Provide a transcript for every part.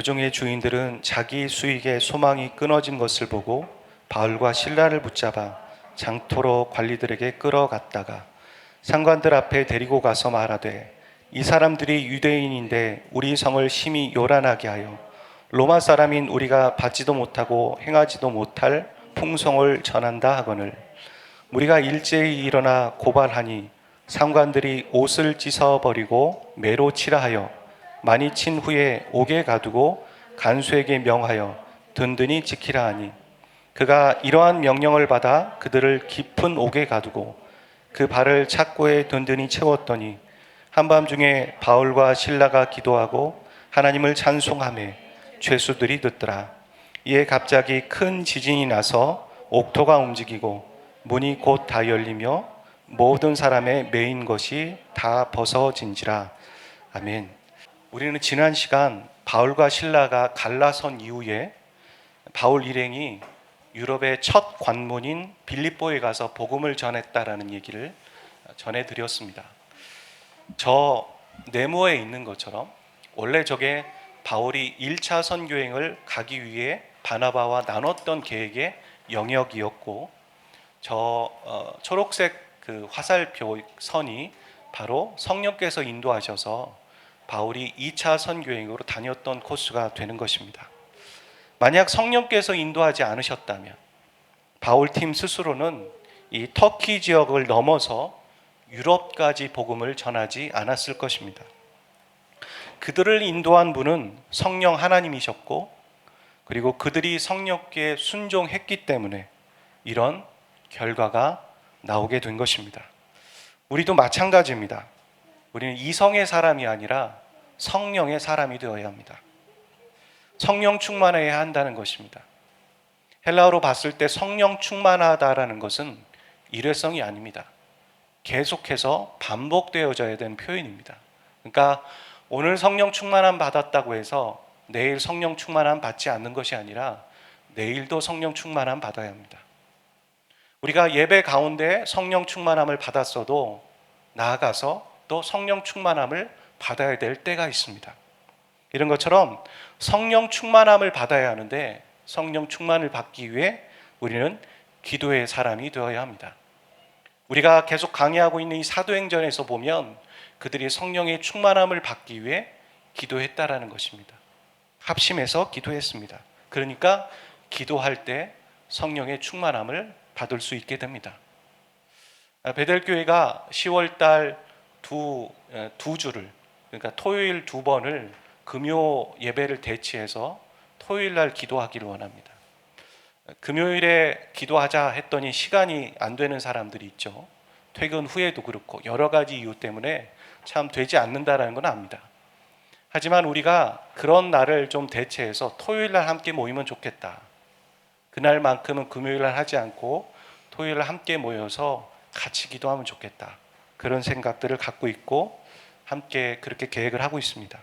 여종의 주인들은 자기 수익의 소망이 끊어진 것을 보고 바울과 실라를 붙잡아 장토로 관리들에게 끌어갔다가 상관들 앞에 데리고 가서 말하되, 이 사람들이 유대인인데 우리 성을 심히 요란하게 하여 로마 사람인 우리가 받지도 못하고 행하지도 못할 풍성을 전한다 하거늘, 우리가 일제히 일어나 고발하니 상관들이 옷을 찢어버리고 매로 치라 하여 많이 친 후에 옥에 가두고 간수에게 명하여 든든히 지키라 하니, 그가 이러한 명령을 받아 그들을 깊은 옥에 가두고 그 발을 착고에 든든히 채웠더니 한밤중에 바울과 실라가 기도하고 하나님을 찬송하며 죄수들이 듣더라. 이에 갑자기 큰 지진이 나서 옥토가 움직이고 문이 곧 다 열리며 모든 사람의 매인 것이 다 벗어진지라. 아멘. 우리는 지난 시간 바울과 실라가 갈라선 이후에 바울 일행이 유럽의 첫 관문인 빌립보에 가서 복음을 전했다라는 얘기를 전해드렸습니다. 저 네모에 있는 것처럼 원래 저게 바울이 1차 선교행을 가기 위해 바나바와 나눴던 계획의 영역이었고, 저 초록색 그 화살표 선이 바로 성령께서 인도하셔서 바울이 2차 선교행으로 다녔던 코스가 되는 것입니다. 만약 성령께서 인도하지 않으셨다면 바울 팀 스스로는 이 터키 지역을 넘어서 유럽까지 복음을 전하지 않았을 것입니다. 그들을 인도한 분은 성령 하나님이셨고, 그리고 그들이 성령께 순종했기 때문에 이런 결과가 나오게 된 것입니다. 우리도 마찬가지입니다. 우리는 이성의 사람이 아니라 성령의 사람이 되어야 합니다. 성령 충만해야 한다는 것입니다. 헬라어로 봤을 때 성령 충만하다라는 것은 일회성이 아닙니다. 계속해서 반복되어져야 되는 표현입니다. 그러니까 오늘 성령 충만함 받았다고 해서 내일 성령 충만함 받지 않는 것이 아니라 내일도 성령 충만함 받아야 합니다. 우리가 예배 가운데 성령 충만함을 받았어도 나아가서 또 성령 충만함을 받아야 될 때가 있습니다. 이런 것처럼 성령 충만함을 받아야 하는데, 성령 충만을 받기 위해 우리는 기도의 사람이 되어야 합니다. 우리가 계속 강의하고 있는 이 사도행전에서 보면 그들이 성령의 충만함을 받기 위해 기도했다라는 것입니다. 합심해서 기도했습니다. 그러니까 기도할 때 성령의 충만함을 받을 수 있게 됩니다. 베델교회가 10월달 두 주를, 그러니까 토요일 2번을 금요 예배를 대치해서 토요일 날 기도하기를 원합니다. 금요일에 기도하자 했더니 시간이 안 되는 사람들이 있죠. 퇴근 후에도 그렇고 여러 가지 이유 때문에 참 되지 않는다라는 건 압니다. 하지만 우리가 그런 날을 좀 대체해서 토요일 날 함께 모이면 좋겠다. 그날만큼은 금요일 날 하지 않고 토요일 날 함께 모여서 같이 기도하면 좋겠다. 그런 생각들을 갖고 있고 함께 그렇게 계획을 하고 있습니다.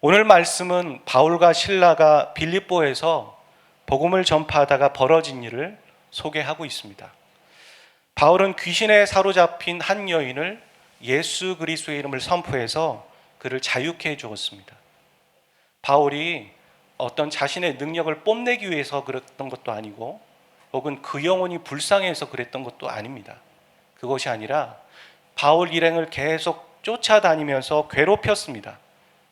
오늘 말씀은 바울과 실라가 빌립보에서 복음을 전파하다가 벌어진 일을 소개하고 있습니다. 바울은 귀신에 사로잡힌 한 여인을 예수 그리스도의 이름을 선포해서 그를 자유케 해주었습니다. 바울이 어떤 자신의 능력을 뽐내기 위해서 그랬던 것도 아니고, 혹은 그 영혼이 불쌍해서 그랬던 것도 아닙니다. 그것이 아니라 바울 일행을 계속 쫓아다니면서 괴롭혔습니다.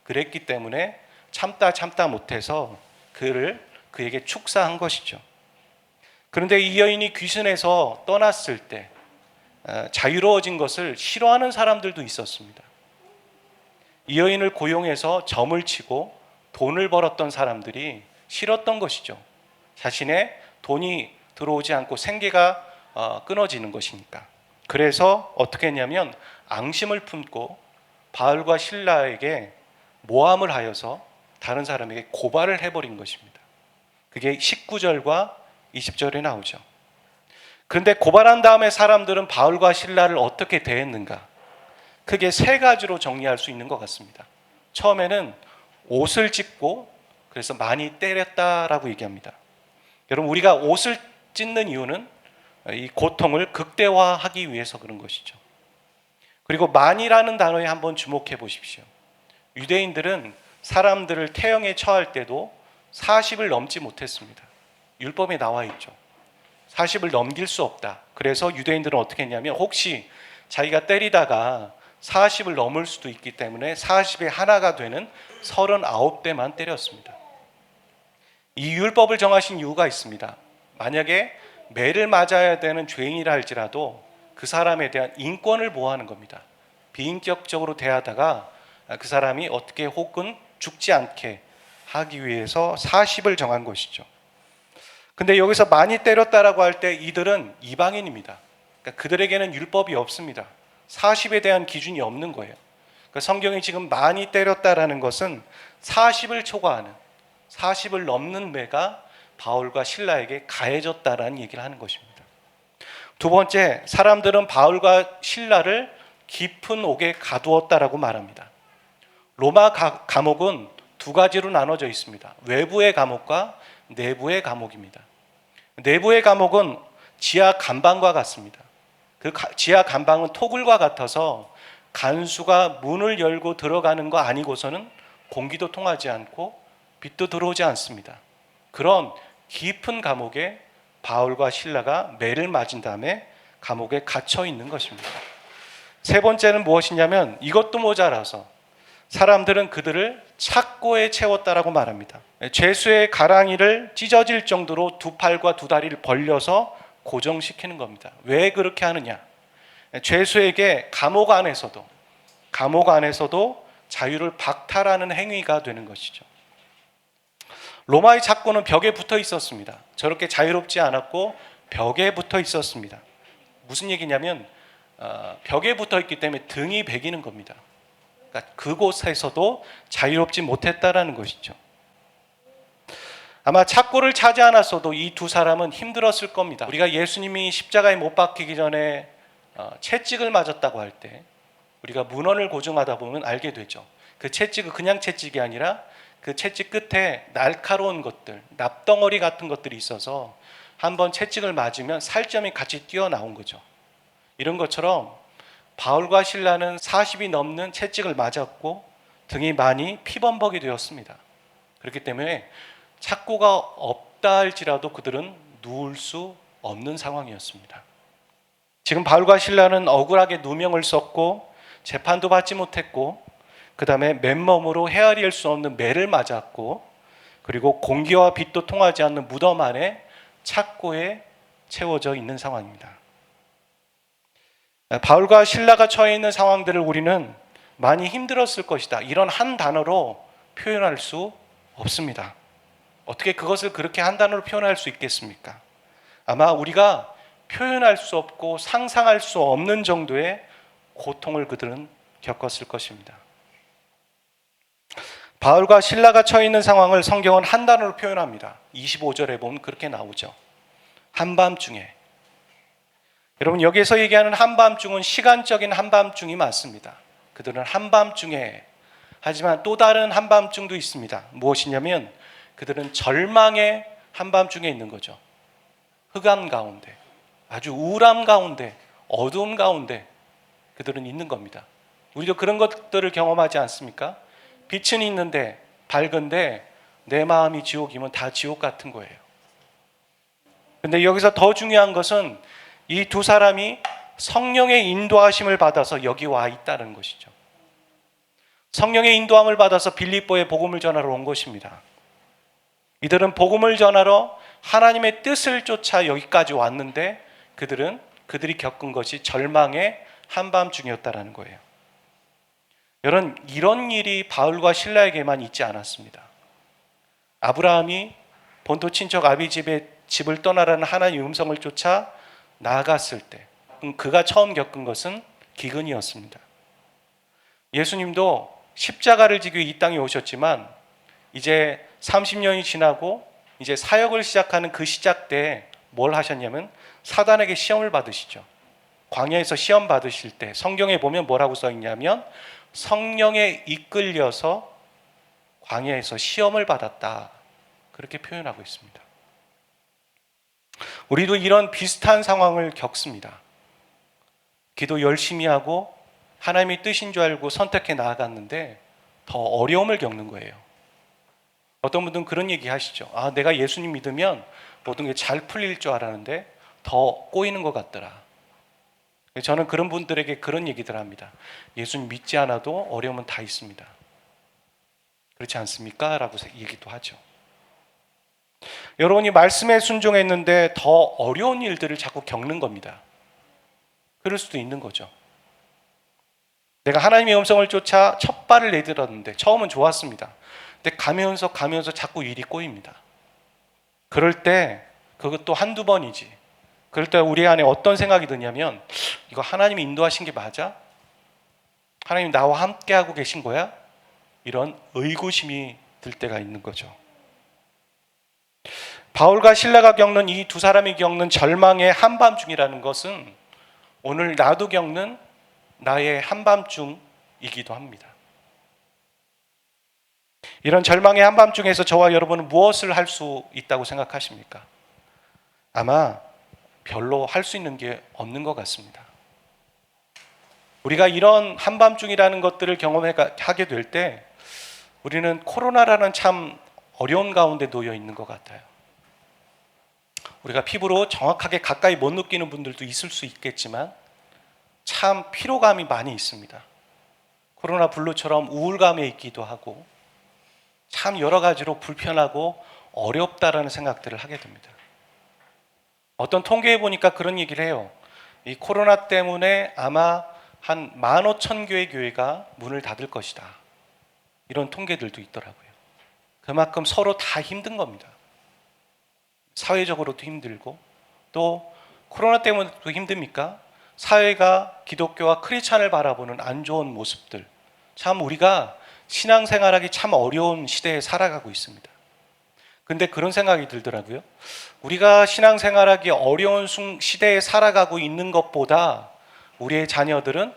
그랬기 때문에 참다 못해서 그에게 축사한 것이죠. 그런데 이 여인이 귀신에서 떠났을 때 자유로워진 것을 싫어하는 사람들도 있었습니다. 이 여인을 고용해서 점을 치고 돈을 벌었던 사람들이 싫었던 것이죠. 자신의 돈이 들어오지 않고 생계가 끊어지는 것이니까. 그래서 어떻게 했냐면 앙심을 품고 바울과 실라에게 모함을 하여서 다른 사람에게 고발을 해버린 것입니다. 그게 19절과 20절에 나오죠. 그런데 고발한 다음에 사람들은 바울과 실라를 어떻게 대했는가? 크게 3가지로 정리할 수 있는 것 같습니다. 처음에는 옷을 찢고 그래서 많이 때렸다라고 얘기합니다. 여러분, 우리가 옷을 찢는 이유는 이 고통을 극대화하기 위해서 그런 것이죠. 그리고 많이라는 단어에 한번 주목해 보십시오. 유대인들은 사람들을 태형에 처할 때도 40을 넘지 못했습니다. 율법에 나와 있죠. 40을 넘길 수 없다. 그래서 유대인들은 어떻게 했냐면 혹시 자기가 때리다가 40을 넘을 수도 있기 때문에 40의 하나가 되는 39대만 때렸습니다. 이 율법을 정하신 이유가 있습니다. 만약에 매를 맞아야 되는 죄인이라 할지라도 그 사람에 대한 인권을 보호하는 겁니다. 비인격적으로 대하다가 그 사람이 어떻게 혹은 죽지 않게 하기 위해서 40을 정한 것이죠. 근데 여기서 많이 때렸다라고 할 때 이들은 이방인입니다. 그러니까 그들에게는 율법이 없습니다. 40에 대한 기준이 없는 거예요. 그러니까 성경이 지금 많이 때렸다라는 것은 40을 초과하는, 40을 넘는 매가 바울과 실라에게 가해졌다라는 얘기를 하는 것입니다. 두 번째, 사람들은 바울과 실라를 깊은 옥에 가두었다라고 말합니다. 로마 감옥은 두 가지로 나눠져 있습니다. 외부의 감옥과 내부의 감옥입니다. 내부의 감옥은 지하 감방과 같습니다. 그 지하 감방은 토굴과 같아서 간수가 문을 열고 들어가는 거 아니고서는 공기도 통하지 않고 빛도 들어오지 않습니다. 그런 깊은 감옥에 바울과 실라가 매를 맞은 다음에 감옥에 갇혀 있는 것입니다. 세 번째는 무엇이냐면 이것도 모자라서 사람들은 그들을 착고에 채웠다라고 말합니다. 죄수의 가랑이를 찢어질 정도로 두 팔과 두 다리를 벌려서 고정시키는 겁니다. 왜 그렇게 하느냐? 죄수에게 감옥 안에서도 자유를 박탈하는 행위가 되는 것이죠. 로마의 착고는 벽에 붙어 있었습니다. 저렇게 자유롭지 않았고 벽에 붙어 있었습니다. 무슨 얘기냐면 벽에 붙어 있기 때문에 등이 베기는 겁니다. 그러니까 그곳에서도 자유롭지 못했다라는 것이죠. 아마 착고를 차지 않았어도 이 두 사람은 힘들었을 겁니다. 우리가 예수님이 십자가에 못 박히기 전에 채찍을 맞았다고 할 때 우리가 문헌을 고증하다 보면 알게 되죠. 그 채찍은 그냥 채찍이 아니라 그 채찍 끝에 날카로운 것들, 납덩어리 같은 것들이 있어서 한번 채찍을 맞으면 살점이 같이 튀어나온 거죠. 이런 것처럼 바울과 실라는 40이 넘는 채찍을 맞았고 등이 많이 피범벅이 되었습니다. 그렇기 때문에 착고가 없다 할지라도 그들은 누울 수 없는 상황이었습니다. 지금 바울과 실라는 억울하게 누명을 썼고 재판도 받지 못했고 그 다음에 맨몸으로 헤아릴 수 없는 매를 맞았고 그리고 공기와 빛도 통하지 않는 무덤 안에 착고에 채워져 있는 상황입니다. 바울과 실라가 처해 있는 상황들을 우리는 많이 힘들었을 것이다. 이런 한 단어로 표현할 수 없습니다. 어떻게 그것을 그렇게 한 단어로 표현할 수 있겠습니까? 아마 우리가 표현할 수 없고 상상할 수 없는 정도의 고통을 그들은 겪었을 것입니다. 바울과 실라가 처해 있는 상황을 성경은 한 단어로 표현합니다. 25절에 보면 그렇게 나오죠. 한밤중에. 여러분 여기서 얘기하는 한밤중은 시간적인 한밤중이 맞습니다. 그들은 한밤중에 하지만 또 다른 한밤중도 있습니다. 무엇이냐면 그들은 절망의 한밤중에 있는 거죠. 흑암 가운데 아주 우울함 가운데 어두움 가운데 그들은 있는 겁니다. 우리도 그런 것들을 경험하지 않습니까? 빛은 있는데 밝은데 내 마음이 지옥이면 다 지옥 같은 거예요. 근데 여기서 더 중요한 것은 이 두 사람이 성령의 인도하심을 받아서 여기 와 있다는 것이죠. 성령의 인도함을 받아서 빌립보에 복음을 전하러 온 것입니다. 이들은 복음을 전하러 하나님의 뜻을 쫓아 여기까지 왔는데 그들이 겪은 것이 절망의 한밤중이었다라는 거예요. 여러분 이런 일이 바울과 실라에게만 있지 않았습니다. 아브라함이 본토 친척 아비집의 집을 떠나라는 하나님의 음성을 쫓아 나아갔을 때 그가 처음 겪은 것은 기근이었습니다. 예수님도 십자가를 지고 이 땅에 오셨지만 이제 30년이 지나고 이제 사역을 시작하는 그 시작 때 뭘 하셨냐면 사단에게 시험을 받으시죠. 광야에서 시험 받으실 때 성경에 보면 뭐라고 써 있냐면 성령에 이끌려서 광야에서 시험을 받았다. 그렇게 표현하고 있습니다. 우리도 이런 비슷한 상황을 겪습니다. 기도 열심히 하고 하나님의 뜻인 줄 알고 선택해 나아갔는데 더 어려움을 겪는 거예요. 어떤 분들은 그런 얘기 하시죠. 아, 내가 예수님 믿으면 모든 게 잘 풀릴 줄 알았는데 더 꼬이는 것 같더라. 저는 그런 분들에게 그런 얘기들 합니다. 예수님 믿지 않아도 어려움은 다 있습니다. 그렇지 않습니까? 라고 얘기도 하죠. 여러분이 말씀에 순종했는데 더 어려운 일들을 자꾸 겪는 겁니다. 그럴 수도 있는 거죠. 내가 하나님의 음성을 쫓아 첫 발을 내딛었는데 처음은 좋았습니다. 근데 가면서 자꾸 일이 꼬입니다. 그럴 때 그것도 한두 번이지. 그럴 때 우리 안에 어떤 생각이 드냐면 이거 하나님이 인도하신 게 맞아? 하나님 나와 함께하고 계신 거야? 이런 의구심이 들 때가 있는 거죠. 바울과 실라가 겪는 이 두 사람이 겪는 절망의 한밤중이라는 것은 오늘 나도 겪는 나의 한밤중이기도 합니다. 이런 절망의 한밤중에서 저와 여러분은 무엇을 할 수 있다고 생각하십니까? 아마 별로 할 수 있는 게 없는 것 같습니다. 우리가 이런 한밤중이라는 것들을 경험하게 될 때 우리는 코로나라는 참 어려운 가운데 놓여 있는 것 같아요. 우리가 피부로 정확하게 가까이 못 느끼는 분들도 있을 수 있겠지만 참 피로감이 많이 있습니다. 코로나 블루처럼 우울감에 있기도 하고 참 여러 가지로 불편하고 어렵다라는 생각들을 하게 됩니다. 어떤 통계에 보니까 그런 얘기를 해요. 이 코로나 때문에 아마 한 15,000개의 교회가 문을 닫을 것이다. 이런 통계들도 있더라고요. 그만큼 서로 다 힘든 겁니다. 사회적으로도 힘들고 또 코로나 때문에도 힘듭니까? 사회가 기독교와 크리스찬을 바라보는 안 좋은 모습들, 참 우리가 신앙생활하기 참 어려운 시대에 살아가고 있습니다. 근데 그런 생각이 들더라고요. 우리가 신앙생활하기 어려운 시대에 살아가고 있는 것보다 우리의 자녀들은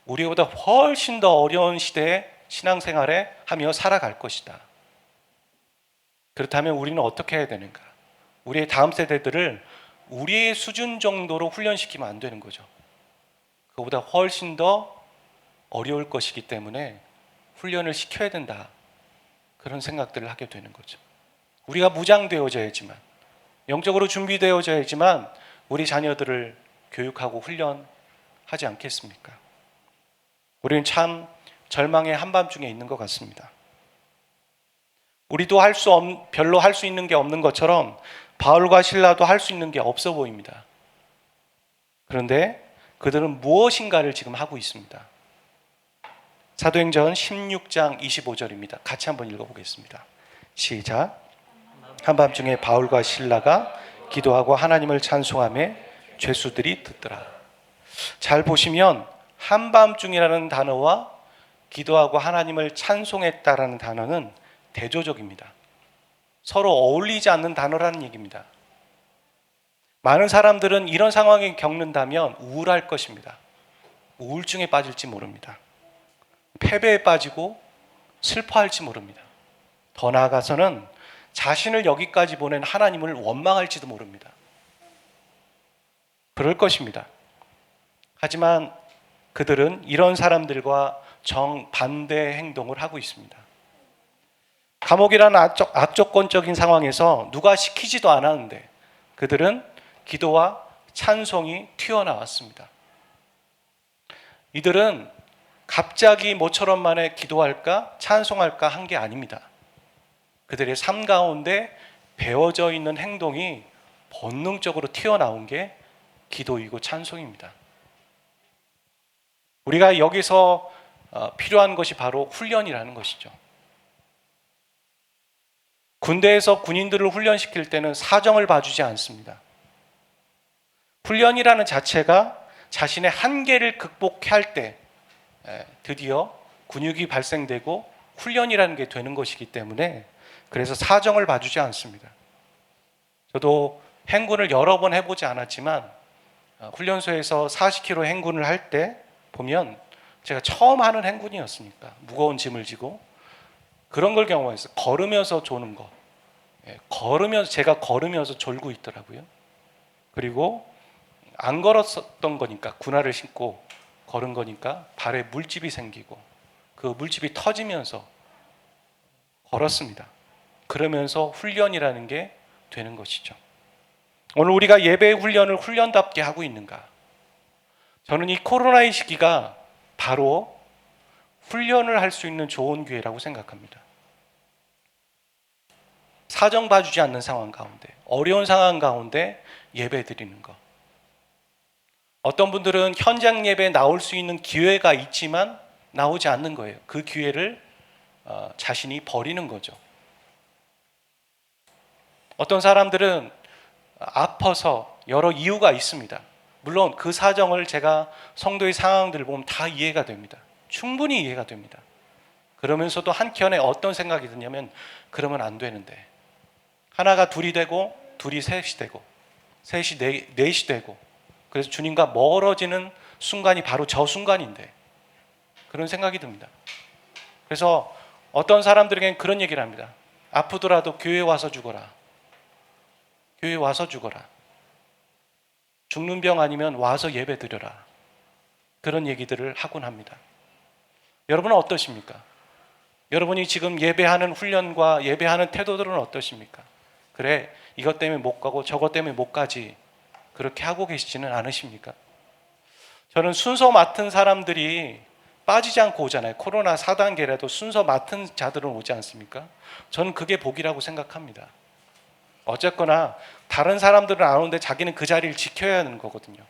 우리보다 훨씬 더 어려운 시대에 신앙생활에 하며 살아갈 것이다. 그렇다면 우리는 어떻게 해야 되는가? 우리의 다음 세대들을 우리의 수준 정도로 훈련시키면 안 되는 거죠. 그보다 훨씬 더 어려울 것이기 때문에 훈련을 시켜야 된다. 그런 생각들을 하게 되는 거죠. 우리가 무장되어져야지만, 영적으로 준비되어져야지만 우리 자녀들을 교육하고 훈련하지 않겠습니까? 우리는 참 절망의 한밤중에 있는 것 같습니다. 우리도 별로 할 수 있는 게 없는 것처럼 바울과 실라도 할 수 있는 게 없어 보입니다. 그런데 그들은 무엇인가를 지금 하고 있습니다. 사도행전 16장 25절입니다. 같이 한번 읽어보겠습니다. 시작. 한밤중에 바울과 실라가 기도하고 하나님을 찬송하며 죄수들이 듣더라. 잘 보시면 한밤중이라는 단어와 기도하고 하나님을 찬송했다라는 단어는 대조적입니다. 서로 어울리지 않는 단어라는 얘기입니다. 많은 사람들은 이런 상황을 겪는다면 우울할 것입니다. 우울증에 빠질지 모릅니다. 패배에 빠지고 슬퍼할지 모릅니다. 더 나아가서는 자신을 여기까지 보낸 하나님을 원망할지도 모릅니다. 그럴 것입니다. 하지만 그들은 이런 사람들과 정반대 행동을 하고 있습니다. 감옥이라는 악조건적인 상황에서 누가 시키지도 않았는데 그들은 기도와 찬송이 튀어나왔습니다. 이들은 갑자기 모처럼 만에 기도할까 찬송할까 한 게 아닙니다. 그들의 삶 가운데 배어져 있는 행동이 본능적으로 튀어나온 게 기도이고 찬송입니다. 우리가 여기서 필요한 것이 바로 훈련이라는 것이죠. 군대에서 군인들을 훈련시킬 때는 사정을 봐주지 않습니다. 훈련이라는 자체가 자신의 한계를 극복할 때 드디어 근육이 발생되고 훈련이라는 게 되는 것이기 때문에 그래서 사정을 봐주지 않습니다. 저도 행군을 여러 번 해보지 않았지만 훈련소에서 40km 행군을 할 때 보면 제가 처음 하는 행군이었으니까 무거운 짐을 지고 그런 걸 경험했어요. 걸으면서 조는 거. 제가 걸으면서 졸고 있더라고요. 그리고 안 걸었었던 거니까 군화를 신고 걸은 거니까 발에 물집이 생기고 그 물집이 터지면서 걸었습니다. 그러면서 훈련이라는 게 되는 것이죠. 오늘 우리가 예배의 훈련을 훈련답게 하고 있는가? 저는 이 코로나의 시기가 바로 훈련을 할 수 있는 좋은 기회라고 생각합니다. 사정 봐주지 않는 상황 가운데, 어려운 상황 가운데 예배 드리는 것. 어떤 분들은 현장 예배에 나올 수 있는 기회가 있지만 나오지 않는 거예요. 그 기회를 자신이 버리는 거죠. 어떤 사람들은 아파서 여러 이유가 있습니다. 물론 그 사정을 제가 성도의 상황들을 보면 다 이해가 됩니다. 충분히 이해가 됩니다. 그러면서도 한켠에 어떤 생각이 드냐면 그러면 안 되는데 하나가 둘이 되고 둘이 셋이 되고 셋이 넷이 되고 그래서 주님과 멀어지는 순간이 바로 저 순간인데 그런 생각이 듭니다. 그래서 어떤 사람들에게는 그런 얘기를 합니다. 아프더라도 교회에 와서 죽어라. 교회에 와서 죽어라. 죽는 병 아니면 와서 예배 드려라. 그런 얘기들을 하곤 합니다. 여러분은 어떠십니까? 여러분이 지금 예배하는 훈련과 예배하는 태도들은 어떠십니까? 그래, 이것 때문에 못 가고 저것 때문에 못 가지. 그렇게 하고 계시지는 않으십니까? 저는 순서 맡은 사람들이 빠지지 않고 오잖아요. 코로나 4단계라도 순서 맡은 자들은 오지 않습니까? 저는 그게 복이라고 생각합니다. 어쨌거나 다른 사람들은 안 오는데 자기는 그 자리를 지켜야 하는 거거든요.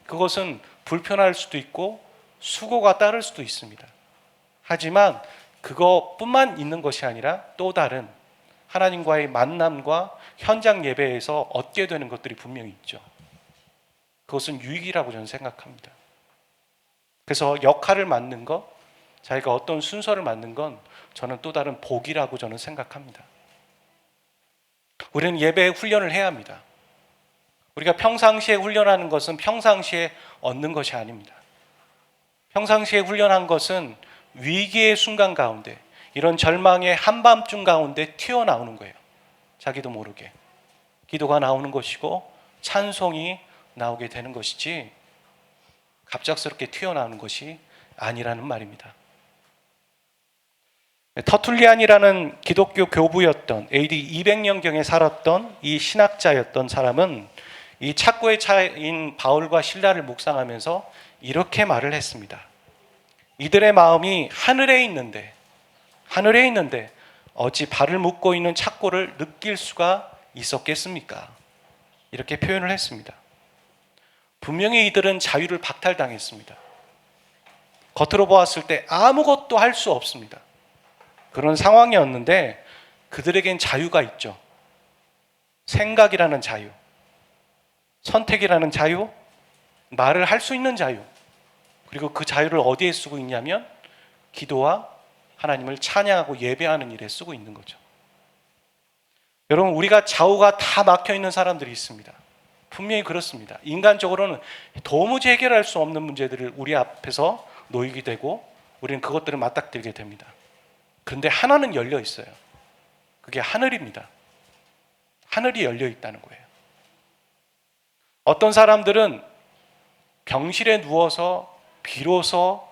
그것은 불편할 수도 있고 수고가 따를 수도 있습니다. 하지만 그것뿐만 있는 것이 아니라 또 다른 하나님과의 만남과 현장 예배에서 얻게 되는 것들이 분명히 있죠. 그것은 유익이라고 저는 생각합니다. 그래서 역할을 맡는 것, 자기가 어떤 순서를 맡는 건 저는 또 다른 복이라고 저는 생각합니다. 우리는 예배의 훈련을 해야 합니다. 우리가 평상시에 훈련하는 것은 평상시에 얻는 것이 아닙니다. 평상시에 훈련한 것은 위기의 순간 가운데, 이런 절망의 한밤중 가운데 튀어나오는 거예요. 자기도 모르게. 기도가 나오는 것이고 찬송이 나오게 되는 것이지 갑작스럽게 튀어나오는 것이 아니라는 말입니다. 터툴리안이라는 기독교 교부였던 AD 200년경에 살았던 이 신학자였던 사람은 이 착고의 차인 바울과 실라를 묵상하면서 이렇게 말을 했습니다. 이들의 마음이 하늘에 있는데 어찌 발을 묶고 있는 착고를 느낄 수가 있었겠습니까? 이렇게 표현을 했습니다. 분명히 이들은 자유를 박탈당했습니다. 겉으로 보았을 때 아무것도 할 수 없습니다. 그런 상황이었는데 그들에겐 자유가 있죠. 생각이라는 자유, 선택이라는 자유, 말을 할 수 있는 자유, 그리고 그 자유를 어디에 쓰고 있냐면 기도와 하나님을 찬양하고 예배하는 일에 쓰고 있는 거죠. 여러분, 우리가 좌우가 다 막혀 있는 사람들이 있습니다. 분명히 그렇습니다. 인간적으로는 도무지 해결할 수 없는 문제들을 우리 앞에서 놓이게 되고 우리는 그것들을 맞닥뜨리게 됩니다. 그런데 하나는 열려 있어요. 그게 하늘입니다. 하늘이 열려 있다는 거예요. 어떤 사람들은 병실에 누워서 비로소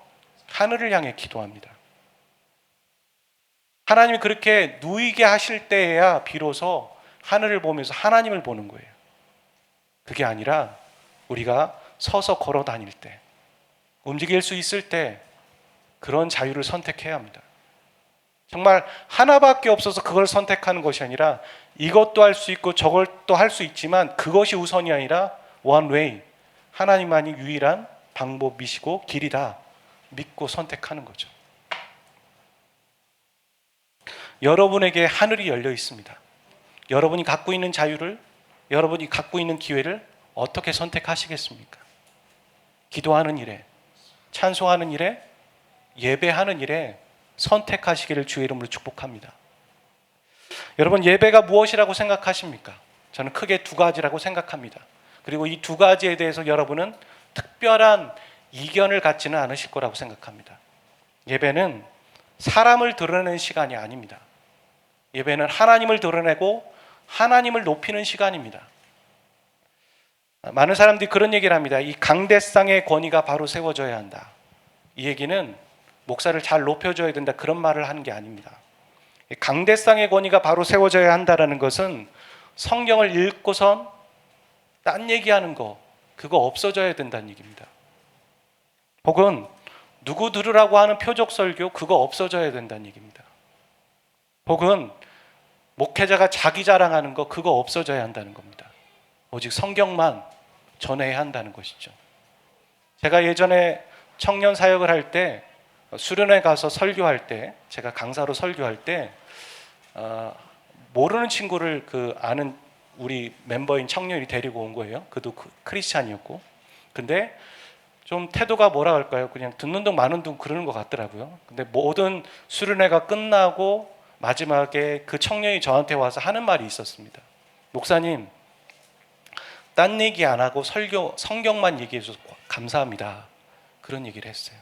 하늘을 향해 기도합니다. 하나님이 그렇게 누이게 하실 때에야 비로소 하늘을 보면서 하나님을 보는 거예요. 그게 아니라 우리가 서서 걸어 다닐 때, 움직일 수 있을 때 그런 자유를 선택해야 합니다. 정말 하나밖에 없어서 그걸 선택하는 것이 아니라 이것도 할 수 있고 저것도 할 수 있지만 그것이 우선이 아니라 one way, 하나님만이 유일한 방법이시고 길이다 믿고 선택하는 거죠. 여러분에게 하늘이 열려 있습니다. 여러분이 갖고 있는 자유를, 여러분이 갖고 있는 기회를 어떻게 선택하시겠습니까? 기도하는 일에, 찬송하는 일에, 예배하는 일에 선택하시기를 주의 이름으로 축복합니다. 여러분, 예배가 무엇이라고 생각하십니까? 저는 크게 두 가지라고 생각합니다. 그리고 이 두 가지에 대해서 여러분은 특별한 이견을 갖지는 않으실 거라고 생각합니다. 예배는 사람을 드러내는 시간이 아닙니다. 예배는 하나님을 드러내고 하나님을 높이는 시간입니다. 많은 사람들이 그런 얘기를 합니다. 이 강대상의 권위가 바로 세워져야 한다. 이 얘기는 목사를 잘 높여줘야 된다 그런 말을 하는 게 아닙니다. 강대상의 권위가 바로 세워져야 한다는 것은 성경을 읽고선 딴 얘기하는 거 그거 없어져야 된다는 얘기입니다. 혹은 누구 들으라고 하는 표적 설교 그거 없어져야 된다는 얘기입니다. 혹은 목회자가 자기 자랑하는 거 그거 없어져야 한다는 겁니다. 오직 성경만 전해야 한다는 것이죠. 제가 예전에 청년 사역을 할 때 수련회 가서 설교할 때 제가 강사로 설교할 때 모르는 친구를 아는 우리 멤버인 청년이 데리고 온 거예요. 그도 크리스찬이었고 근데 좀 태도가 뭐라 할까요? 그냥 듣는 둥 마는 둥 그러는 것 같더라고요. 근데 모든 수련회가 끝나고 마지막에 그 청년이 저한테 와서 하는 말이 있었습니다. 목사님, 딴 얘기 안 하고 성경만 얘기해 줘서 감사합니다. 그런 얘기를 했어요.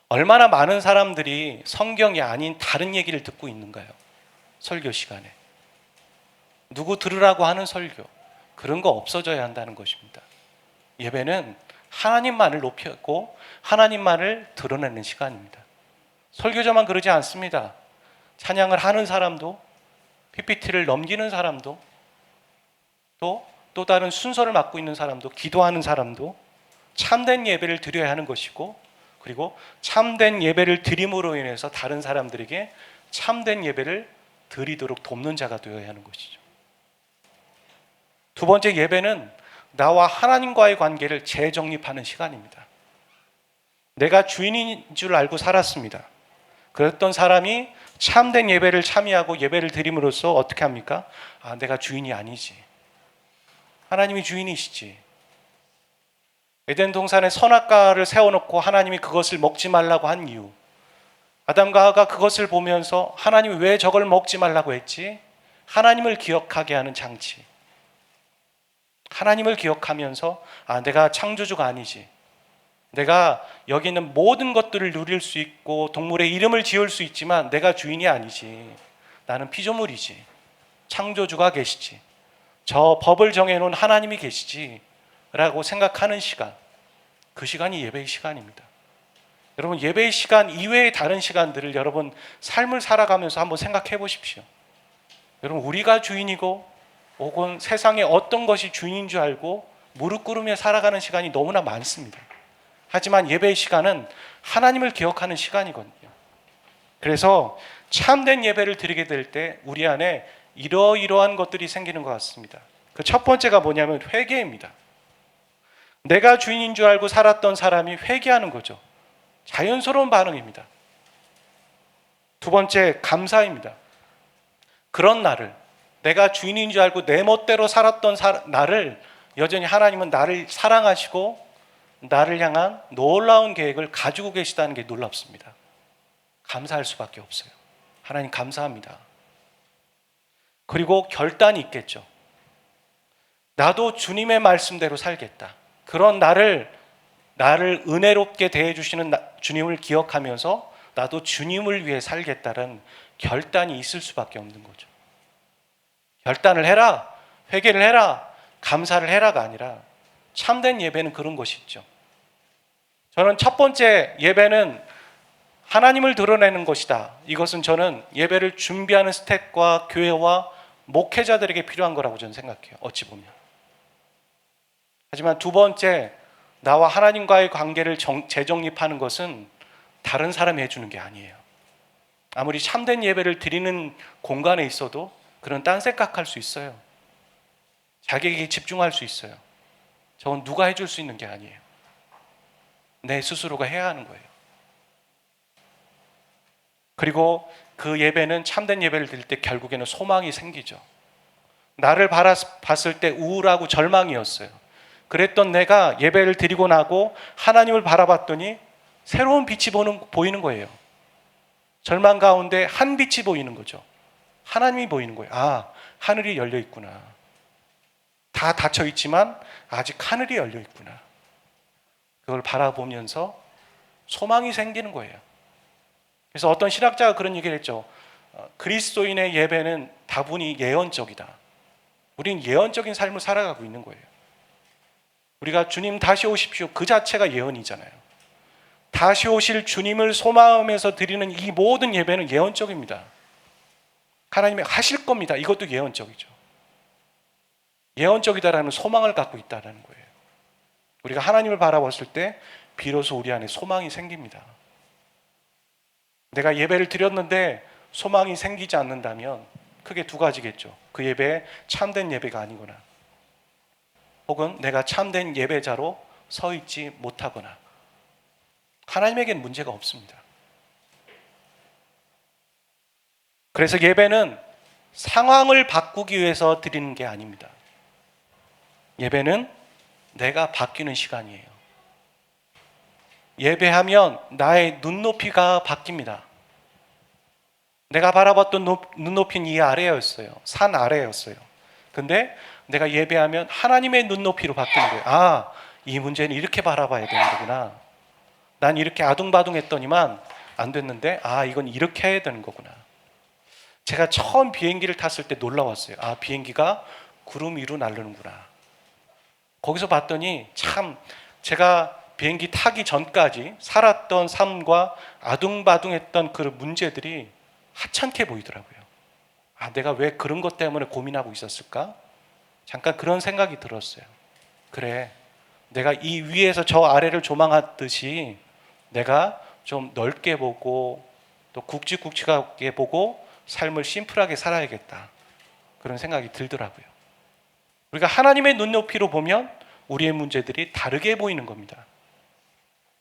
얼마나 많은 사람들이 성경이 아닌 다른 얘기를 듣고 있는가요? 설교 시간에. 누구 들으라고 하는 설교. 그런 거 없어져야 한다는 것입니다. 예배는 하나님만을 높이고 하나님만을 드러내는 시간입니다. 설교자만 그러지 않습니다. 찬양을 하는 사람도, PPT를 넘기는 사람도, 또 다른 순서를 맡고 있는 사람도, 기도하는 사람도 참된 예배를 드려야 하는 것이고, 그리고 참된 예배를 드림으로 인해서 다른 사람들에게 참된 예배를 드리도록 돕는 자가 되어야 하는 것이죠. 두 번째, 예배는 나와 하나님과의 관계를 재정립하는 시간입니다. 내가 주인인 줄 알고 살았습니다. 그랬던 사람이 참된 예배를 참여하고 예배를 드림으로써 어떻게 합니까? 내가 주인이 아니지. 하나님이 주인이시지. 에덴 동산에 선악과를 세워놓고 하나님이 그것을 먹지 말라고 한 이유. 아담과 하와가 그것을 보면서 하나님이 왜 저걸 먹지 말라고 했지? 하나님을 기억하게 하는 장치. 하나님을 기억하면서 내가 창조주가 아니지. 내가 여기 있는 모든 것들을 누릴 수 있고 동물의 이름을 지을 수 있지만 내가 주인이 아니지. 나는 피조물이지. 창조주가 계시지. 저 법을 정해놓은 하나님이 계시지 라고 생각하는 시간, 그 시간이 예배의 시간입니다. 여러분, 예배의 시간 이외의 다른 시간들을 여러분 삶을 살아가면서 한번 생각해 보십시오. 여러분, 우리가 주인이고 혹은 세상에 어떤 것이 주인인 줄 알고 무릎 꿇으며 살아가는 시간이 너무나 많습니다. 하지만 예배의 시간은 하나님을 기억하는 시간이거든요. 그래서 참된 예배를 드리게 될 때 우리 안에 이러이러한 것들이 생기는 것 같습니다. 그 첫 번째가 뭐냐면 회개입니다. 내가 주인인 줄 알고 살았던 사람이 회개하는 거죠. 자연스러운 반응입니다. 두 번째, 감사입니다. 그런 나를, 내가 주인인 줄 알고 내 멋대로 살았던 나를 여전히 하나님은 나를 사랑하시고 나를 향한 놀라운 계획을 가지고 계시다는 게 놀랍습니다. 감사할 수밖에 없어요. 하나님 감사합니다. 그리고 결단이 있겠죠. 나도 주님의 말씀대로 살겠다. 그런 나를 은혜롭게 대해주시는 주님을 기억하면서 나도 주님을 위해 살겠다는 결단이 있을 수밖에 없는 거죠. 결단을 해라, 회개를 해라, 감사를 해라가 아니라 참된 예배는 그런 것이 있죠. 저는 첫 번째 예배는 하나님을 드러내는 것이다. 이것은 저는 예배를 준비하는 스텝과 교회와 목회자들에게 필요한 거라고 저는 생각해요. 어찌 보면. 하지만 두 번째, 나와 하나님과의 관계를 재정립하는 것은 다른 사람이 해주는 게 아니에요. 아무리 참된 예배를 드리는 공간에 있어도 그런 딴 생각할 수 있어요. 자기에게 집중할 수 있어요. 저건 누가 해줄 수 있는 게 아니에요. 내 스스로가 해야 하는 거예요. 그리고 그 예배는 참된 예배를 드릴 때 결국에는 소망이 생기죠. 나를 봤을 때 우울하고 절망이었어요. 그랬던 내가 예배를 드리고 나고 하나님을 바라봤더니 새로운 빛이 보이는 거예요. 절망 가운데 한 빛이 보이는 거죠. 하나님이 보이는 거예요. 하늘이 열려 있구나. 다 닫혀 있지만 아직 하늘이 열려 있구나. 그걸 바라보면서 소망이 생기는 거예요. 그래서 어떤 신학자가 그런 얘기를 했죠. 그리스도인의 예배는 다분히 예언적이다. 우리는 예언적인 삶을 살아가고 있는 거예요. 우리가 주님 다시 오십시오. 그 자체가 예언이잖아요. 다시 오실 주님을 소망하면서 드리는 이 모든 예배는 예언적입니다. 하나님이 하실 겁니다. 이것도 예언적이죠. 예언적이다라는 소망을 갖고 있다는 거예요. 우리가 하나님을 바라봤을 때 비로소 우리 안에 소망이 생깁니다. 내가 예배를 드렸는데 소망이 생기지 않는다면 크게 두 가지겠죠. 그 예배에 참된 예배가 아니거나, 혹은 내가 참된 예배자로 서 있지 못하거나. 하나님에겐 문제가 없습니다. 그래서 예배는 상황을 바꾸기 위해서 드리는 게 아닙니다. 예배는 내가 바뀌는 시간이에요. 예배하면 나의 눈높이가 바뀝니다. 내가 바라봤던 눈높이는 이 아래였어요. 산 아래였어요. 근데 내가 예배하면 하나님의 눈높이로 바뀌는 거예요. 아, 이 문제는 이렇게 바라봐야 되는 거구나. 난 이렇게 아둥바둥했더니만 안 됐는데, 아, 이건 이렇게 해야 되는 거구나. 제가 처음 비행기를 탔을 때 놀라웠어요. 아, 비행기가 구름 위로 나르는구나. 거기서 봤더니 참 제가 비행기 타기 전까지 살았던 삶과 아둥바둥했던 그 문제들이 하찮게 보이더라고요. 아, 내가 왜 그런 것 때문에 고민하고 있었을까? 잠깐 그런 생각이 들었어요. 그래, 내가 이 위에서 저 아래를 조망하듯이 내가 좀 넓게 보고 또 굵직굵직하게 보고 삶을 심플하게 살아야겠다. 그런 생각이 들더라고요. 우리가 하나님의 눈높이로 보면 우리의 문제들이 다르게 보이는 겁니다.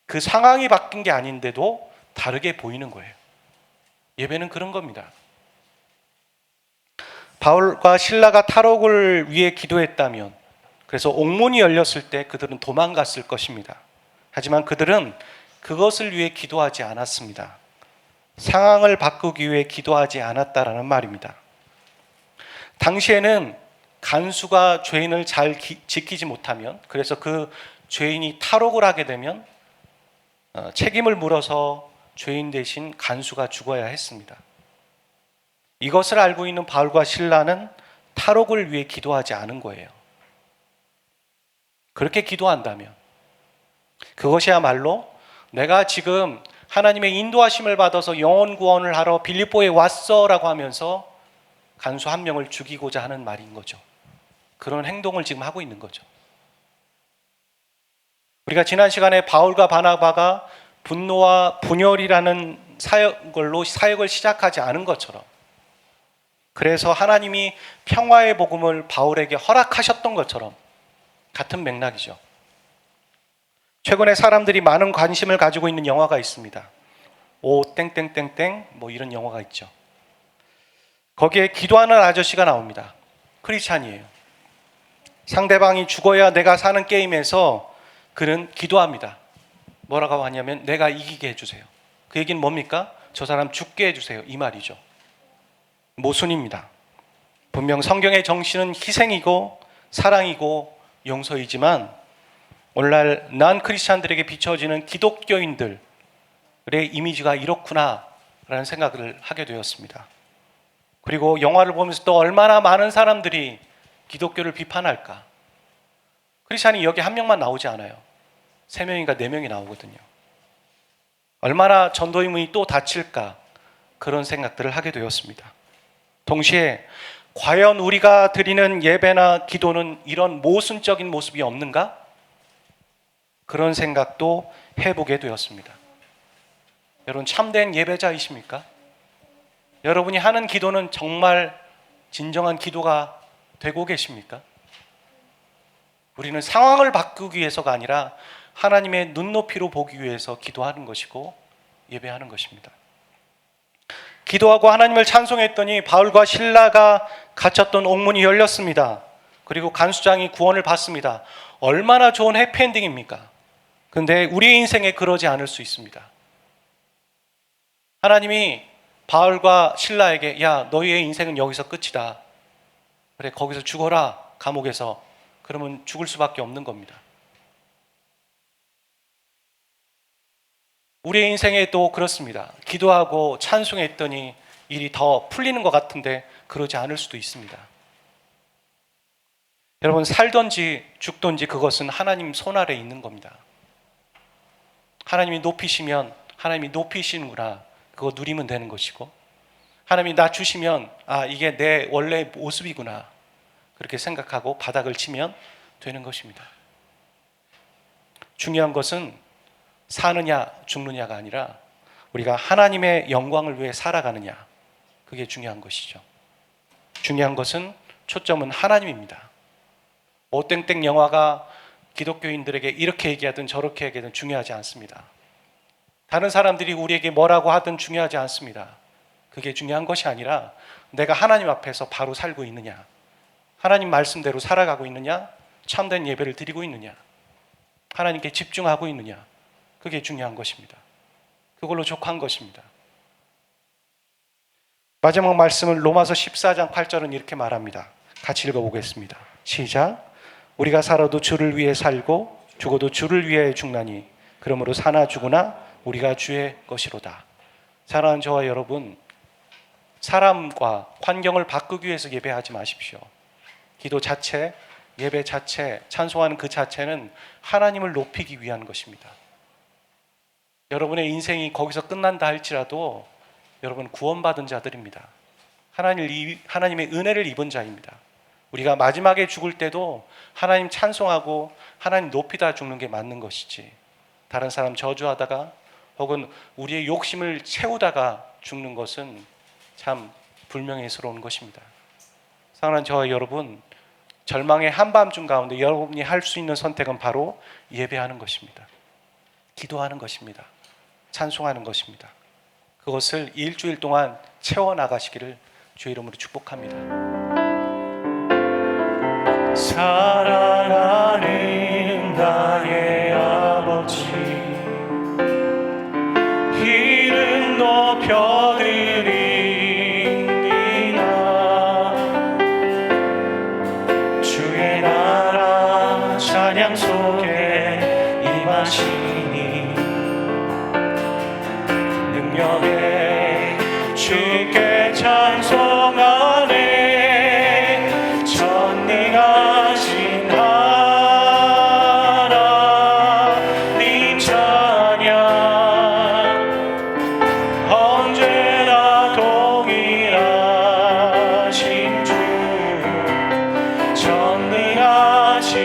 그 상황이 바뀐 게 아닌데도 다르게 보이는 거예요. 예배는 그런 겁니다. 바울과 실라가 탈옥을 위해 기도했다면, 그래서 옥문이 열렸을 때 그들은 도망갔을 것입니다. 하지만 그들은 그것을 위해 기도하지 않았습니다. 상황을 바꾸기 위해 기도하지 않았다라는 말입니다. 당시에는 간수가 죄인을 잘 지키지 못하면, 그래서 그 죄인이 탈옥을 하게 되면 책임을 물어서 죄인 대신 간수가 죽어야 했습니다. 이것을 알고 있는 바울과 실라는 탈옥을 위해 기도하지 않은 거예요. 그렇게 기도한다면 그것이야말로 내가 지금 하나님의 인도하심을 받아서 영혼 구원을 하러 빌립보에 왔어라고 하면서 간수 한 명을 죽이고자 하는 말인 거죠. 그런 행동을 지금 하고 있는 거죠. 우리가 지난 시간에 바울과 바나바가 분노와 분열이라는 사역을 시작하지 않은 것처럼, 그래서 하나님이 평화의 복음을 바울에게 허락하셨던 것처럼 같은 맥락이죠. 최근에 사람들이 많은 관심을 가지고 있는 영화가 있습니다. 오 땡땡땡땡 뭐 이런 영화가 있죠. 거기에 기도하는 아저씨가 나옵니다. 크리스찬이에요. 상대방이 죽어야 내가 사는 게임에서 그는 기도합니다. 뭐라고 하냐면 내가 이기게 해주세요. 그 얘기는 뭡니까? 저 사람 죽게 해주세요, 이 말이죠. 모순입니다. 분명 성경의 정신은 희생이고 사랑이고 용서이지만 오늘날 난 크리스찬들에게 비춰지는 기독교인들의 이미지가 이렇구나 라는 생각을 하게 되었습니다. 그리고 영화를 보면서 또 얼마나 많은 사람들이 기독교를 비판할까. 크리스찬이 여기 한 명만 나오지 않아요. 3명인가 4명이 나오거든요. 얼마나 전도의문이 또 닫힐까, 그런 생각들을 하게 되었습니다. 동시에 과연 우리가 드리는 예배나 기도는 이런 모순적인 모습이 없는가? 그런 생각도 해보게 되었습니다. 여러분, 참된 예배자이십니까? 여러분이 하는 기도는 정말 진정한 기도가 되고 계십니까? 우리는 상황을 바꾸기 위해서가 아니라 하나님의 눈높이로 보기 위해서 기도하는 것이고 예배하는 것입니다. 기도하고 하나님을 찬송했더니 바울과 실라가 갇혔던 옥문이 열렸습니다. 그리고 간수장이 구원을 받습니다. 얼마나 좋은 해피엔딩입니까? 그런데 우리의 인생에 그러지 않을 수 있습니다. 하나님이 바울과 실라에게 야, 너희의 인생은 여기서 끝이다. 그래, 거기서 죽어라, 감옥에서. 그러면 죽을 수밖에 없는 겁니다. 우리의 인생에도 그렇습니다. 기도하고 찬송했더니 일이 더 풀리는 것 같은데 그러지 않을 수도 있습니다. 여러분, 살든지 죽든지 그것은 하나님 손 아래 있는 겁니다. 하나님이 높이시면 하나님이 높이시는구나, 그거 누리면 되는 것이고, 하나님이 낮추시면 이게 내 원래 모습이구나, 그렇게 생각하고 바닥을 치면 되는 것입니다. 중요한 것은 사느냐 죽느냐가 아니라 우리가 하나님의 영광을 위해 살아가느냐, 그게 중요한 것이죠. 중요한 것은 초점은 하나님입니다. 땡땡 영화가 기독교인들에게 이렇게 얘기하든 저렇게 얘기하든 중요하지 않습니다. 다른 사람들이 우리에게 뭐라고 하든 중요하지 않습니다. 그게 중요한 것이 아니라 내가 하나님 앞에서 바로 살고 있느냐, 하나님 말씀대로 살아가고 있느냐, 참된 예배를 드리고 있느냐, 하나님께 집중하고 있느냐, 그게 중요한 것입니다. 그걸로 족한 것입니다. 마지막 말씀을 로마서 14장 8절은 이렇게 말합니다. 같이 읽어보겠습니다. 시작. 우리가 살아도 주를 위해 살고 죽어도 주를 위해 죽나니 그러므로 사나 죽으나 우리가 주의 것이로다. 사랑하는 저와 여러분, 사람과 환경을 바꾸기 위해서 예배하지 마십시오. 기도 자체, 예배 자체, 찬송하는 그 자체는 하나님을 높이기 위한 것입니다. 여러분의 인생이 거기서 끝난다 할지라도 여러분 구원받은 자들입니다. 하나님의 은혜를 입은 자입니다. 우리가 마지막에 죽을 때도 하나님 찬송하고 하나님 높이다 죽는 게 맞는 것이지, 다른 사람 저주하다가 혹은 우리의 욕심을 채우다가 죽는 것은 참 불명예스러운 것입니다. 사랑하는 저와 여러분, 절망의 한밤중 가운데 여러분이 할 수 있는 선택은 바로 예배하는 것입니다. 기도하는 것입니다. 찬송하는 것입니다. 그것을 일주일 동안 채워나가시기를 주의 이름으로 축복합니다. 사랑하는 나의 아버지, 이름 높여드립니다. 주의 나라 찬양 속에 임하시니 능력에 주께 찬송하네. 전능하신 하나님 찬양 언제나 동일하신 주, 전능하신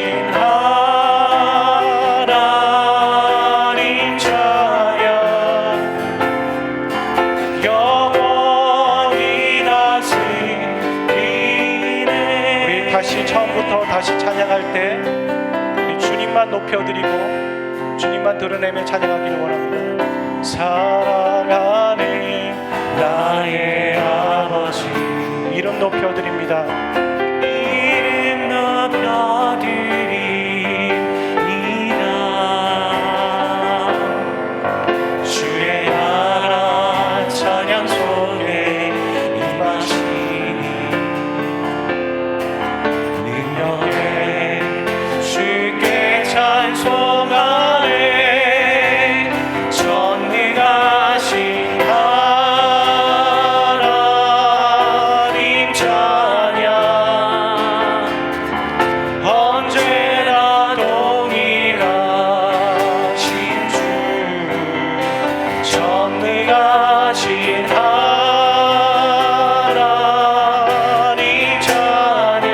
하나님 찬양 영원히 다스리네. 우리 다시 처음부터 다시 찬양할 때 우리 주님만 높여드리고 주님만 드러내며 찬양하기를 원합니다. 사랑하는 나의 아버지, 이름 높여드립니다. 이름 높여드립니다. 주의 나라 찬양 속에 임하시니 능력에 주께 찬송하네. 전능하신 하나님 찬양 언제나 동일하신 주, 전능하신 하나님 찬양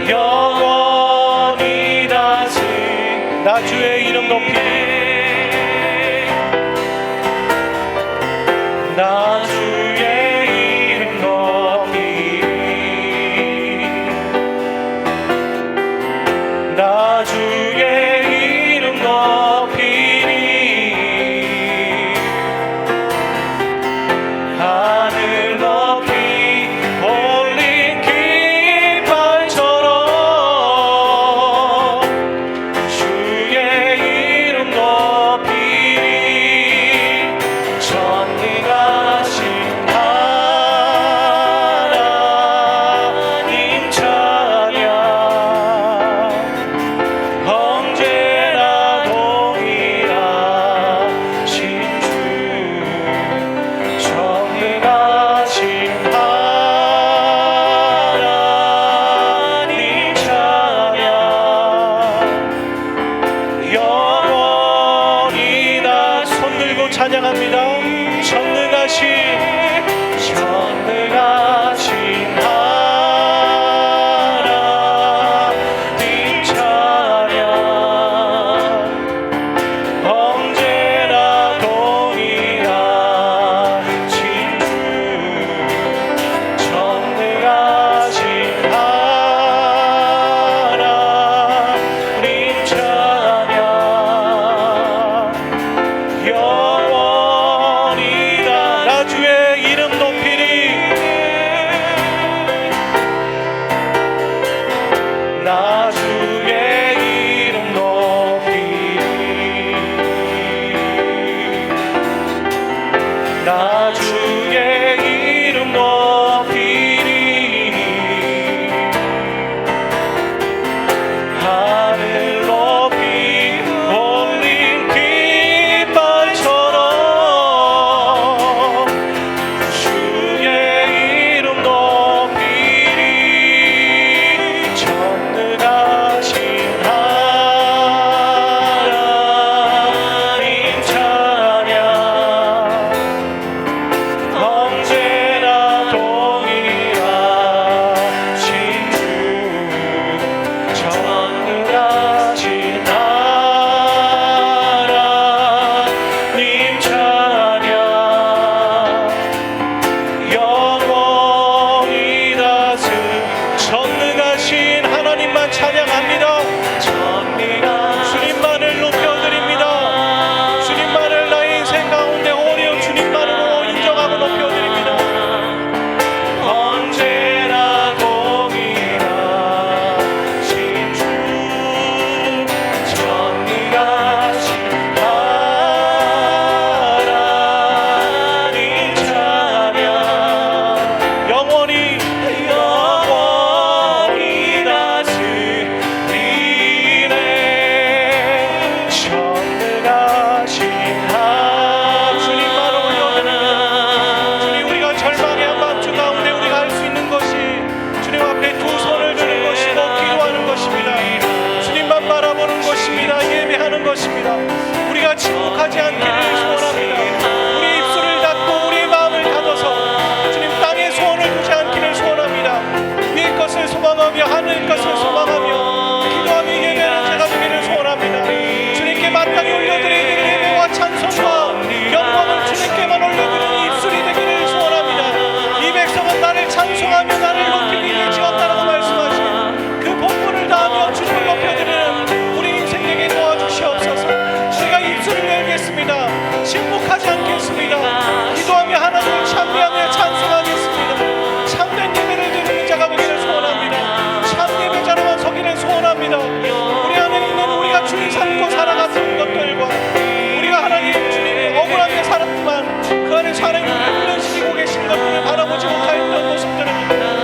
영원히 나 주의 이름 높이, 나 주의 이름 높이, 나 주의 이름 높이니 하늘 높이 올린 깃발처럼 주의 이름 나 주의 이름 높이리. 나 주의 이름 높이리. 하늘 높이 올린 깃발처럼 주의 이름 높이리. 전능하신 하나님 찬양 언제나 동일하신 주. 전능하신 하나님 찬양 영원히 다스. 전능하신 하나님만 찬양합니다. 주님만을 높여드립니다. 주님만을 나의 인생 가운데 오히려 주님만으로 인정하고 높여드립니다. 언제나 동일하신 주. 전능하신 하나님 찬양 영원히 다스리네. 전능하신 주님만 올려드립니다. 주님, 우리가 절망의 한밤중 가운데 우리가 할 수 있는 것이 주님 앞에 두 손을 드는 것이고 기도하는 것입니다. 주님만 바라보는 것입니다. 예배하는 것입니다. 우리가 침묵하지 않기를 소원합니다. 우리 입술을 닫고 우리 마음을 닫아서 주님 땅에 소원을 두지 않기를 소원합니다. 위의 것을 소망하며 하늘 것을 소망하며 기도하며 예배하는 제가 되기를 소원합니다. 주님께 마땅히 올려드려야 될 예배와 찬송과 영광을 주님께만 올려드리는 입술이 되기를 소원합니다. 이 백성은 나를 찬송하며 나를 높이기 위해 지었다라고 말씀하신 그 본분을 다하며 주님을 높여드리는 우리 인생 되게 도와주시옵소서. 제가 입술을 열겠습니다. 침묵하지 않겠습니다. 기도하며 하나님을 찬미하며 찬송하겠습니다. 참된 예배를 드리는 자가 되기를 소원합니다. 참 예배자로만 서기를 소원합니다. 우리 안에 있는 우리가 주님 삶고 살아갔던 것들과 우리가 하나님 주님의 억울하게 살았지만 그 안에 하나님을 훈련시키고 계신 것들을 바라보지 못하였던 모습들을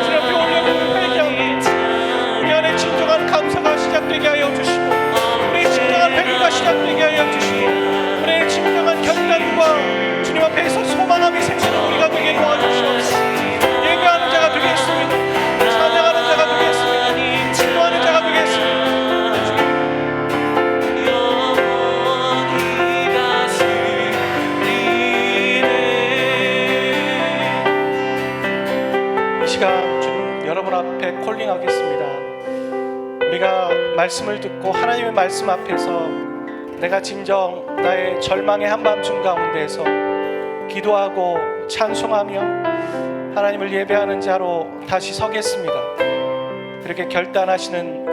주님 앞에 올려드리는 회개합니다. 우리 안에 진정한 감사가 시작되게 하여 주시고 우리 진정한 회개가 시작되게 하여 주시고 우리의 진정한 결단과 주님 앞에서 소망함이 생기는 우리가 되게 도와주시옵소서. 예배하는 자가 되겠습니다. 찬양하는 자가 되겠습니다. 기도하는 자가 되겠습니다. 이 시간 주님 여러분 앞에 콜링하겠습니다. 우리가 말씀을 듣고 하나님의 말씀 앞에서 내가 진정 나의 절망의 한밤중 가운데에서 기도하고 찬송하며 하나님을 예배하는 자로 다시 서겠습니다. 그렇게 결단하시는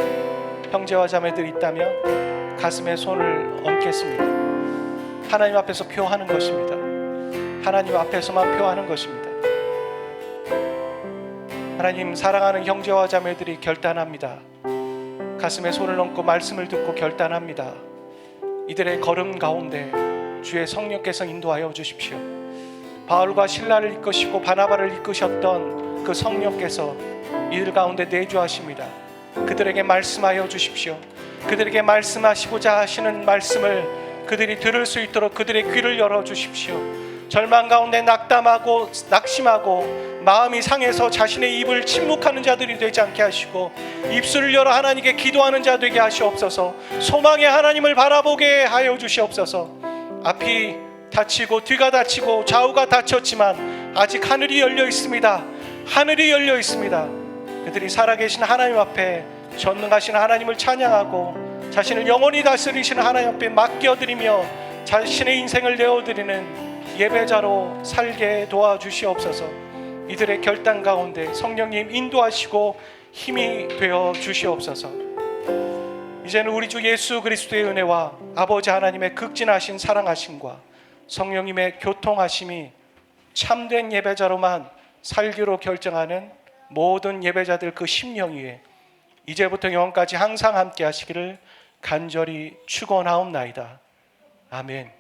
형제와 자매들이 있다면 가슴에 손을 얹겠습니다. 하나님 앞에서 표하는 것입니다. 하나님 앞에서만 표하는 것입니다. 하나님, 사랑하는 형제와 자매들이 결단합니다. 가슴에 손을 얹고 말씀을 듣고 결단합니다. 이들의 걸음 가운데 주의 성령께서 인도하여 주십시오. 바울과 실라를 이끄시고 바나바를 이끄셨던 그 성령께서 이들 가운데 내주하십니다. 그들에게 말씀하여 주십시오. 그들에게 말씀하시고자 하시는 말씀을 그들이 들을 수 있도록 그들의 귀를 열어 주십시오. 절망 가운데 낙담하고 낙심하고 마음이 상해서 자신의 입을 침묵하는 자들이 되지 않게 하시고 입술을 열어 하나님께 기도하는 자 되게 하시옵소서. 소망의 하나님을 바라보게 하여 주시옵소서. 앞이 닫히고 뒤가 닫히고 좌우가 닫혔지만 아직 하늘이 열려 있습니다. 하늘이 열려 있습니다. 그들이 살아계신 하나님 앞에 전능하신 하나님을 찬양하고 자신을 영원히 다스리시는 하나님 앞에 맡겨드리며 자신의 인생을 내어드리는 예배자로 살게 도와주시옵소서. 이들의 결단 가운데 성령님 인도하시고 힘이 되어 주시옵소서. 이제는 우리 주 예수 그리스도의 은혜와 아버지 하나님의 극진하신 사랑하심과 성령님의 교통하심이 참된 예배자로만 살기로 결정하는 모든 예배자들 그 심령 위에 이제부터 영원까지 항상 함께 하시기를 간절히 축원하옵나이다. 아멘.